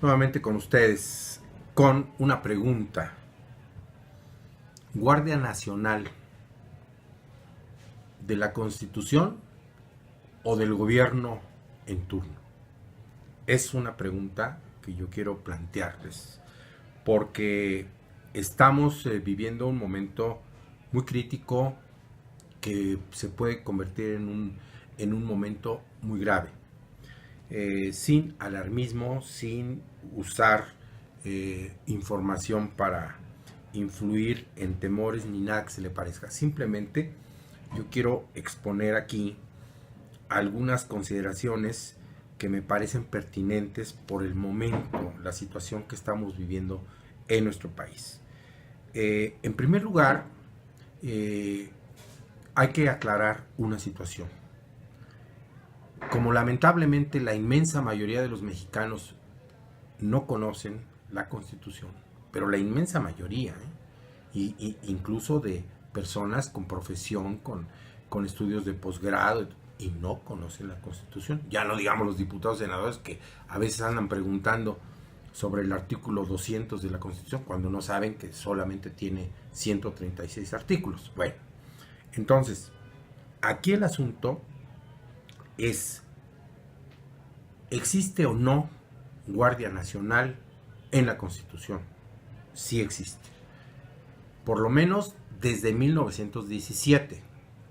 Nuevamente con ustedes, con una pregunta. ¿Guardia Nacional de la Constitución o del gobierno en turno? Es una pregunta que yo quiero plantearles, porque estamos viviendo un momento muy crítico que se puede convertir en un momento muy grave. Sin alarmismo, sin usar información para influir en temores ni nada que se le parezca. Simplemente yo quiero exponer aquí algunas consideraciones que me parecen pertinentes por el momento, la situación que estamos viviendo en nuestro país. En primer lugar, hay que aclarar una situación. Como lamentablemente la inmensa mayoría de los mexicanos no conocen la Constitución, pero la inmensa mayoría, incluso de personas con profesión, con estudios de posgrado, y no conocen la Constitución. Ya no digamos los diputados senadores que a veces andan preguntando sobre el artículo 200 de la Constitución cuando no saben que solamente tiene 136 artículos. Bueno, entonces, aquí el asunto es, ¿existe o no Guardia Nacional en la Constitución? Sí existe. Por lo menos desde 1917,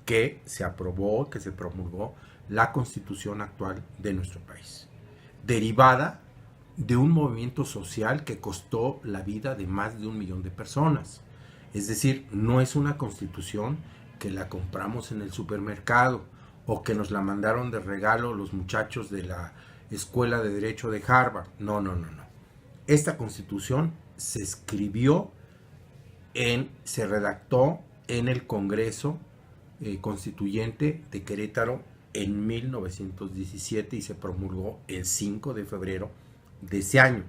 que se aprobó, que se promulgó la Constitución actual de nuestro país, derivada de un movimiento social que costó la vida de más de 1 millón de personas. Es decir, no es una Constitución que la compramos en el supermercado o que nos la mandaron de regalo los muchachos de la Escuela de Derecho de Harvard. No. Esta Constitución se escribió, se redactó en el Congreso Constituyente de Querétaro en 1917 y se promulgó el 5 de febrero de ese año.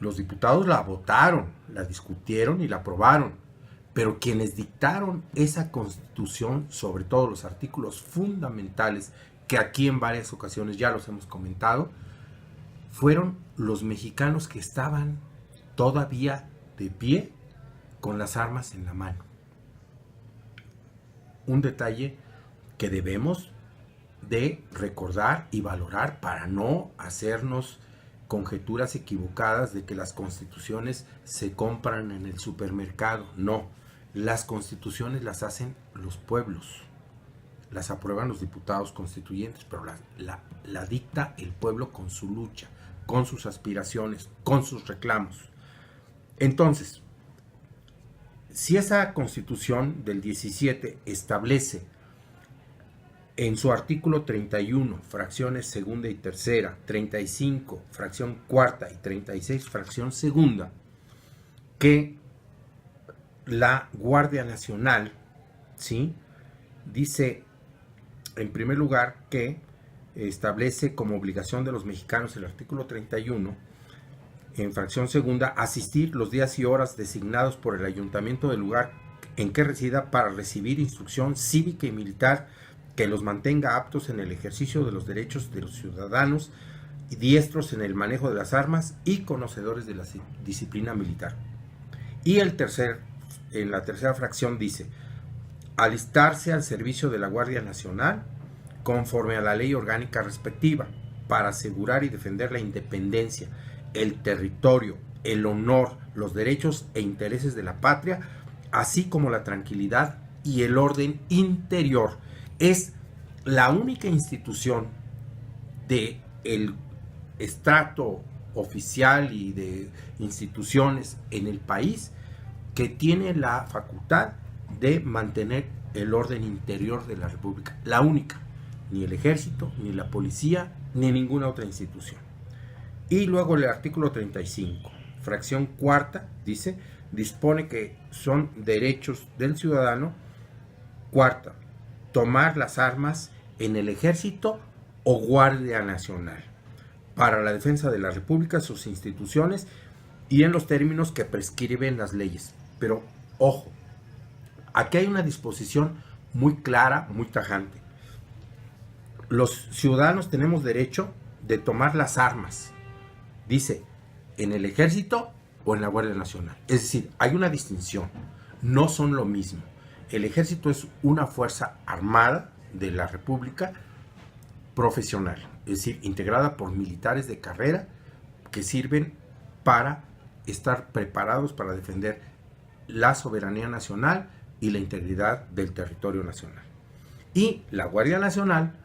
Los diputados la votaron, la discutieron y la aprobaron, pero quienes dictaron esa Constitución, sobre todo los artículos fundamentales, que aquí en varias ocasiones ya los hemos comentado, fueron los mexicanos que estaban todavía de pie con las armas en la mano. Un detalle que debemos de recordar y valorar para no hacernos conjeturas equivocadas de que las constituciones se compran en el supermercado. No, las constituciones las hacen los pueblos, las aprueban los diputados constituyentes, pero la dicta el pueblo con su lucha, con sus aspiraciones, con sus reclamos. Entonces, si esa Constitución del 17 establece en su artículo 31, fracciones segunda y tercera, 35, fracción cuarta y 36, fracción segunda, que la Guardia Nacional, ¿sí?, dice en primer lugar que establece como obligación de los mexicanos el artículo 31, en fracción segunda, asistir los días y horas designados por el ayuntamiento del lugar en que resida para recibir instrucción cívica y militar que los mantenga aptos en el ejercicio de los derechos de los ciudadanos, diestros en el manejo de las armas y conocedores de la disciplina militar. Y en la tercera fracción dice, alistarse al servicio de la Guardia Nacional conforme a la ley orgánica respectiva para asegurar y defender la independencia, el territorio, el honor, los derechos e intereses de la patria, así como la tranquilidad y el orden interior. Es la única institución del estrato oficial y de instituciones en el país que tiene la facultad de mantener el orden interior de la República. La única. Ni el ejército, ni la policía, ni ninguna otra institución. Y luego el artículo 35, fracción cuarta, dice, dispone que son derechos del ciudadano, cuarta, tomar las armas en el ejército o Guardia Nacional para la defensa de la República, sus instituciones y en los términos que prescriben las leyes. Pero, ojo, aquí hay una disposición muy clara, muy tajante. Los ciudadanos tenemos derecho de tomar las armas Dice, en el Ejército o en la Guardia Nacional. Es decir, hay una distinción, no son lo mismo. El Ejército es una fuerza armada de la República profesional, es decir, integrada por militares de carrera que sirven para estar preparados para defender la soberanía nacional y la integridad del territorio nacional. Y la Guardia Nacional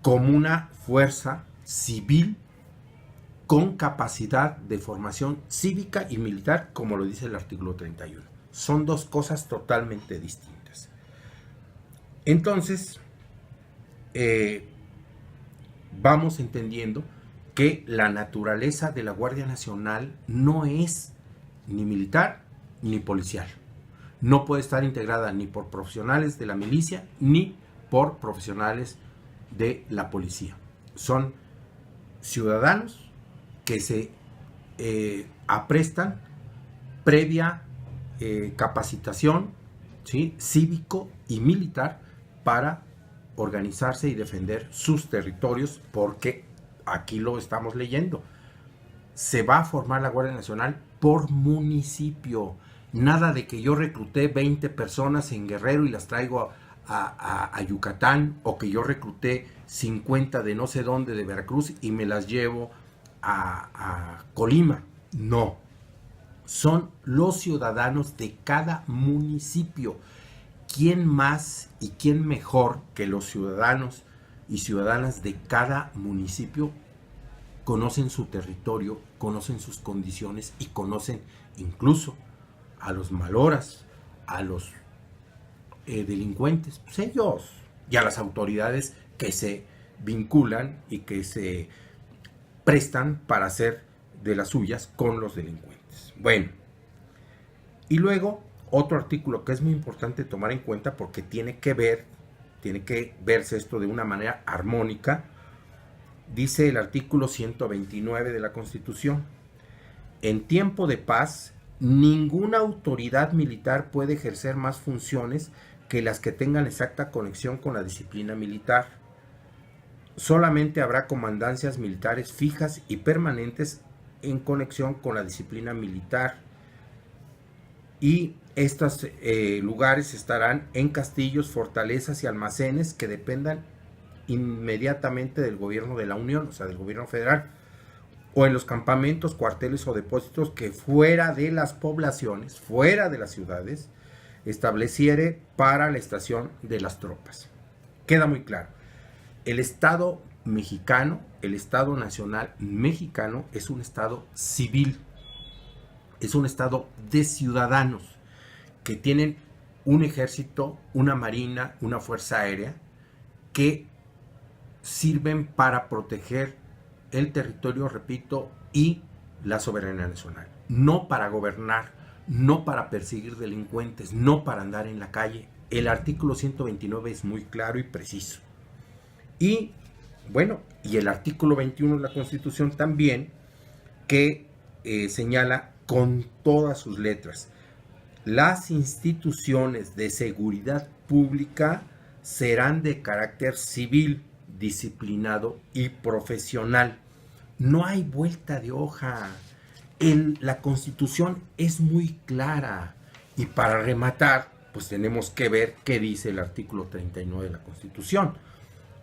como una fuerza civil con capacidad de formación cívica y militar, como lo dice el artículo 31. Son dos cosas totalmente distintas. Entonces, vamos entendiendo que la naturaleza de la Guardia Nacional no es ni militar ni policial. No puede estar integrada ni por profesionales de la milicia ni por profesionales de la policía. Son ciudadanos que se aprestan previa capacitación, ¿sí?, cívico y militar para organizarse y defender sus territorios, porque aquí lo estamos leyendo. Se va a formar la Guardia Nacional por municipio. Nada de que yo recluté 20 personas en Guerrero y las traigo a Yucatán, o que yo recluté 50 de no sé dónde de Veracruz y me las llevo a Colima. No, son los ciudadanos de cada municipio. ¿Quién más y quién mejor que los ciudadanos y ciudadanas de cada municipio conocen su territorio, conocen sus condiciones y conocen incluso a los malhoras, a los delincuentes, pues ellos, y a las autoridades que se vinculan y que se prestan para hacer de las suyas con los delincuentes? Bueno, y luego otro artículo que es muy importante tomar en cuenta, porque tiene que verse esto de una manera armónica. Dice el artículo 129 de la Constitución: en tiempo de paz, ninguna autoridad militar puede ejercer más funciones que las que tengan exacta conexión con la disciplina militar. Solamente habrá comandancias militares fijas y permanentes en conexión con la disciplina militar, y estos lugares estarán en castillos, fortalezas y almacenes que dependan inmediatamente del gobierno de la Unión, o sea, del gobierno federal, o en los campamentos, cuarteles o depósitos que fuera de las poblaciones, fuera de las ciudades, estableciere para la estación de las tropas. Queda muy claro. El Estado mexicano, el Estado Nacional mexicano, es un Estado civil, es un Estado de ciudadanos que tienen un ejército, una marina, una fuerza aérea que sirven para proteger el territorio, repito, y la soberanía nacional. No para gobernar, no para perseguir delincuentes, no para andar en la calle. El artículo 129 es muy claro y preciso. Y bueno, y el artículo 21 de la Constitución también, que señala con todas sus letras: las instituciones de seguridad pública serán de carácter civil, disciplinado y profesional. No hay vuelta de hoja. La Constitución es muy clara. Y para rematar, pues tenemos que ver qué dice el artículo 39 de la Constitución.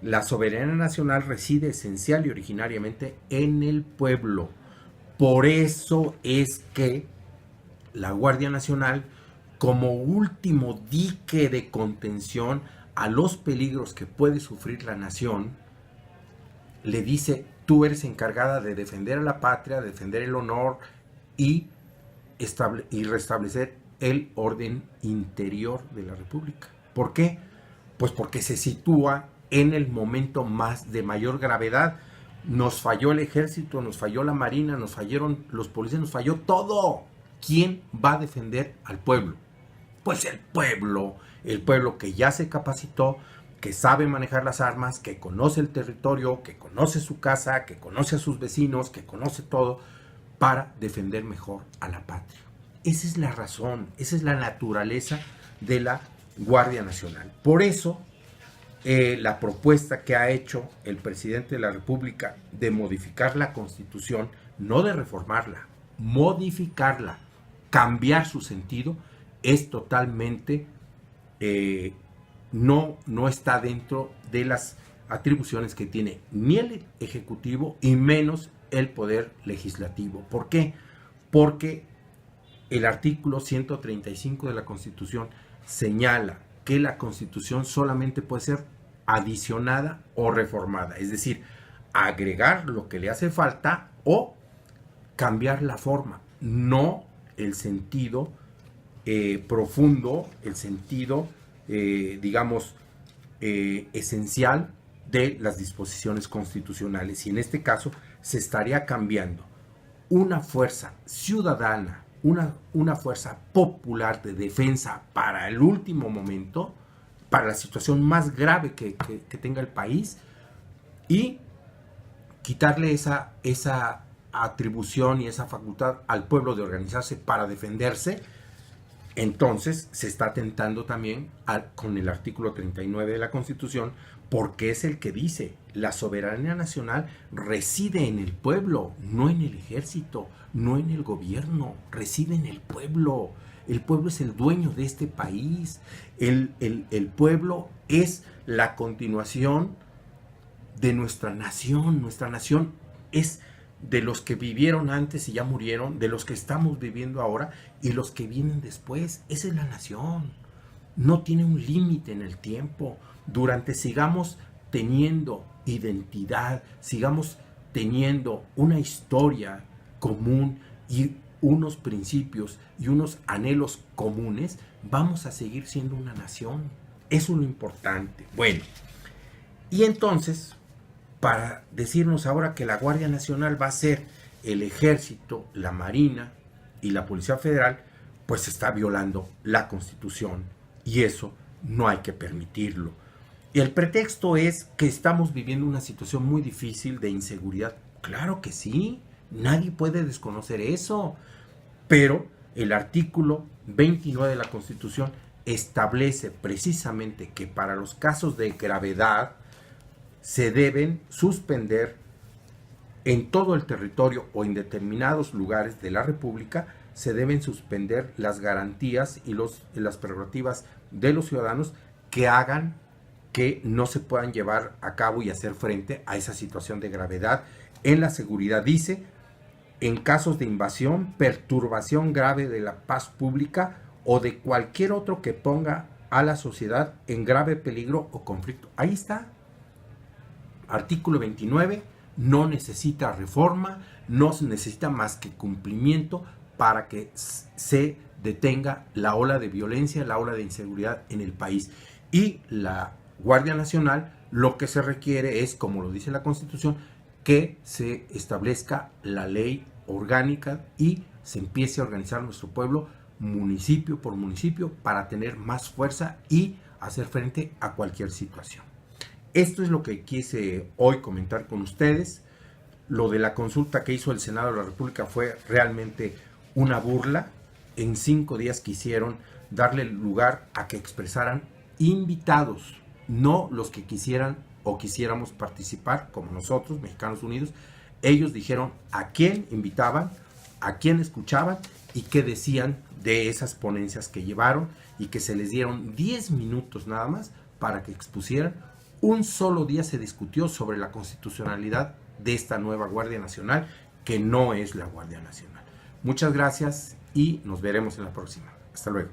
La soberanía nacional reside esencial y originariamente en el pueblo. Por eso es que la Guardia Nacional, como último dique de contención a los peligros que puede sufrir la nación, le dice: tú eres encargada de defender a la patria, de defender el honor y restablecer el orden interior de la República. ¿Por qué? Pues porque se sitúa en el momento de mayor gravedad. Nos falló el ejército, nos falló la marina, nos fallaron los policías, nos falló todo. ¿Quién va a defender al pueblo? Pues el pueblo que ya se capacitó, que sabe manejar las armas, que conoce el territorio, que conoce su casa, que conoce a sus vecinos, que conoce todo, para defender mejor a la patria. Esa es la razón, esa es la naturaleza de la Guardia Nacional. Por eso, la propuesta que ha hecho el presidente de la República de modificar la Constitución no de reformarla, modificarla, cambiar su sentido, es totalmente, no está dentro de las atribuciones que tiene ni el Ejecutivo y menos el Poder Legislativo. ¿Por qué? Porque el artículo 135 de la Constitución señala que la Constitución solamente puede ser adicionada o reformada, es decir, agregar lo que le hace falta o cambiar la forma, no el sentido profundo, el sentido, digamos, esencial de las disposiciones constitucionales. Y en este caso se estaría cambiando una fuerza ciudadana, una fuerza popular de defensa para el último momento, para la situación más grave que tenga el país, y quitarle esa atribución y esa facultad al pueblo de organizarse para defenderse. Entonces se está atentando también con el artículo 39 de la Constitución, porque es el que dice: la soberanía nacional reside en el pueblo, no en el ejército, no en el gobierno, reside en el pueblo. El pueblo es el dueño de este país. El pueblo es la continuación de nuestra nación. Nuestra nación es de los que vivieron antes y ya murieron, de los que estamos viviendo ahora y los que vienen después. Esa es la nación. No tiene un límite en el tiempo. Durante sigamos teniendo identidad, sigamos teniendo una historia común y unos principios y unos anhelos comunes, vamos a seguir siendo una nación. Eso es lo importante. Bueno, y entonces, para decirnos ahora que la Guardia Nacional va a ser el Ejército, la Marina y la Policía Federal, pues está violando la Constitución, y eso no hay que permitirlo. Y el pretexto es que estamos viviendo una situación muy difícil de inseguridad. Claro que sí, nadie puede desconocer eso, pero el artículo 29 de la Constitución establece precisamente que para los casos de gravedad se deben suspender en todo el territorio o en determinados lugares de la República, se deben suspender las garantías y las prerrogativas de los ciudadanos que hagan que no se puedan llevar a cabo y hacer frente a esa situación de gravedad en la seguridad. Dice: en casos de invasión, perturbación grave de la paz pública o de cualquier otro que ponga a la sociedad en grave peligro o conflicto. Ahí está. Artículo 29, no necesita reforma, no necesita más que cumplimiento para que se detenga la ola de violencia, la ola de inseguridad en el país. Y la Guardia Nacional, lo que se requiere es, como lo dice la Constitución, que se establezca la ley orgánica y se empiece a organizar nuestro pueblo municipio por municipio para tener más fuerza y hacer frente a cualquier situación. Esto es lo que quise hoy comentar con ustedes. Lo de la consulta que hizo el Senado de la República fue realmente una burla. En 5 días quisieron darle lugar a que expresaran invitados, no los que quisieran o quisiéramos participar, como nosotros, Mexicanos Unidos. Ellos dijeron a quién invitaban, a quién escuchaban y qué decían de esas ponencias que llevaron, y que se les dieron 10 minutos nada más para que expusieran. Un solo día se discutió sobre la constitucionalidad de esta nueva Guardia Nacional, que no es la Guardia Nacional. Muchas gracias y nos veremos en la próxima. Hasta luego.